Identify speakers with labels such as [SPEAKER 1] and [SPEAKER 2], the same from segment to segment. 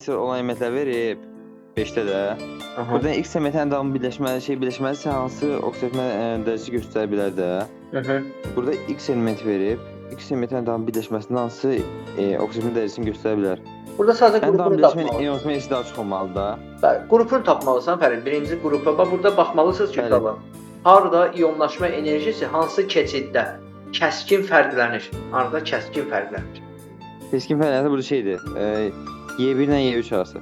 [SPEAKER 1] olan elementlər verib 5-də də.
[SPEAKER 2] Aha.
[SPEAKER 1] Buradan X elementlərin davamı birləşməlisə hansı oksidativ dərəcəsi göstərə bilər də. Burada X element verib, X elementlərin davamı birləşməsində hansı oksidativ dərəcəsini göstərə bilər.
[SPEAKER 2] Burada sadəcə
[SPEAKER 1] Yəni davamı
[SPEAKER 2] qrupunu
[SPEAKER 1] birləşmənin
[SPEAKER 2] tapmalısın.
[SPEAKER 1] iyonlaşma enerjisi daha çox olmalıdır da.
[SPEAKER 2] Bəli, qrupunu tapmalısan Fərid. Birinci qrupa bax burada baxmalısınız ki,
[SPEAKER 1] Bəli.
[SPEAKER 2] qaba. Harda iyonlaşma enerjisi hansı keçiddə kəskin fərqlənir? Harda kəskin fərqlənir?
[SPEAKER 1] Keskin fərqlənsə burada şeydir. Y1 ilə Y3 arası.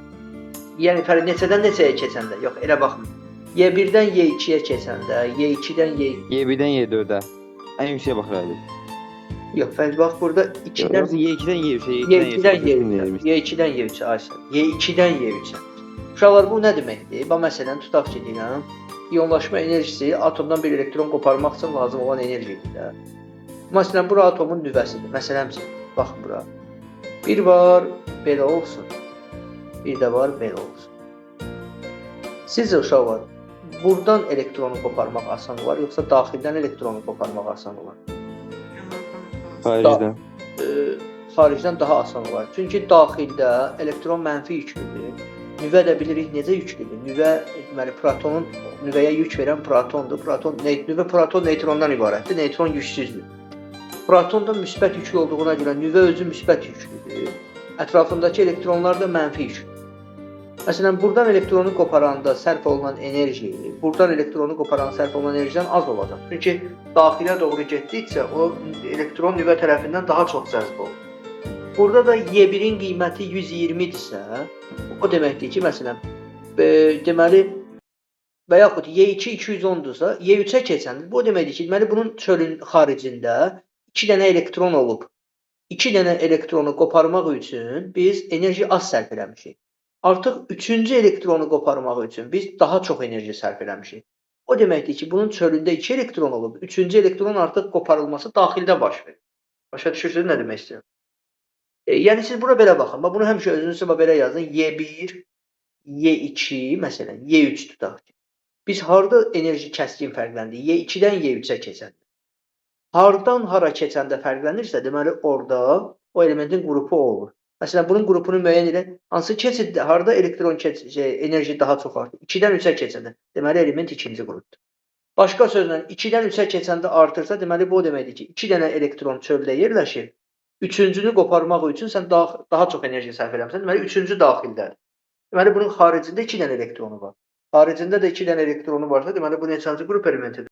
[SPEAKER 2] Yəni Fərid neçədən neçəyə keçəndə? Yox, elə baxma. Y1-dən Y2-yə keçəndə, Y2-dən
[SPEAKER 1] Y1-dən Y4-ə. Ən yüksəyə baxırıq.
[SPEAKER 2] Yox, Fərid bax burada 2-dən
[SPEAKER 1] Y2-dən Y3-ə,
[SPEAKER 2] Y2-dən Y3-ə, Y2-dən Y3-ə, aysən. Y2-dən Y3-ə. Uşaqlar bu nə deməkdir? Bax məsələn tutaq ki, deyirəm, iyonlaşma enerjisi atomdan bir elektron qoparmaq üçün lazım olan enerjidir də. Məsələn, bura atomun nüvəsidir. Məsələn, baxın bura. Bir var belə olsun. Bir də var belə olsun. Sizcə uşaqlar, buradan elektronu qoparmaq asan olar, yoxsa daxildən elektronu qoparmaq asan olar?
[SPEAKER 1] Xaricdən.
[SPEAKER 2] Xaricdən daha asan olar. Çünki daxildə elektron mənfi yüklüdür. Nüvə də bilirik necə yüklüdür. Nüvə deməli protonun nüvəyə yük verən protondur. Nüvə proton neytrondan ibarətdir. Neytron yüksüzdür. Protonda müsbət yüklü olduğuna görə nüvə özü müsbət yüklüdür. Ətrafındakı elektronlar da mənfi yüklüdür. Məsələn, buradan elektronu qoparanda sərf olunan enerji, buradan elektronu qoparanda sərf olunan enerjidən az olacaq. Çünki daxilə doğru getdikcə o elektron nüvə tərəfindən daha çox cəzb olur. Burada da Y1-in qiyməti 120-dirsə, o deməkdir ki, məsələn, deməli və yaxud Y2 210-dursa, Y3-ə keçəndə bu o deməkdir ki, deməli bunun çölün xaricində 2 dənə elektron olub. 2 dənə elektronu qoparmaq üçün biz enerji az sərf eləmişik. Artıq 3-cü elektronu qoparmaq üçün biz daha çox enerji sərf eləmişik. O deməkdir ki, bunun çölündə 2 elektron olub, 3-cü elektron artıq qoparılması daxildə baş verir. Başa düşürsünüz nə demək istəyirəm? Yəni siz bura belə baxın. Bax bunu həmişə özünüzə belə yazın. Y1, Y2, məsələn, Y3 tutaq ki. Biz harda enerji kəskin fərqləndi? Y2-dən Y3-ə keçəndə. Hardan hara keçəndə fərqlənirsə, deməli orada o elementin qrupu olur. Məsələn, bunun qrupunu müəyyən edin. Hansı keçiddə, harda elektron enerji daha çox artır? 2-dən 3-ə keçəndə. Deməli element ikinci qrupdur. Başqa sözlə 2-dən 3-ə keçəndə artırsa, deməli bu o deməkdir ki, 2 dənə elektron çöldə yerləşir. 3-cünü qoparmaq üçün sən daha çox enerji sərf eləmisən. Deməli 3-cü daxildədir. Deməli bunun xaricində 2 dənə elektronu var. Xaricində də 2 dənə elektronu varsa, deməli bu neçənci qrup elementidir?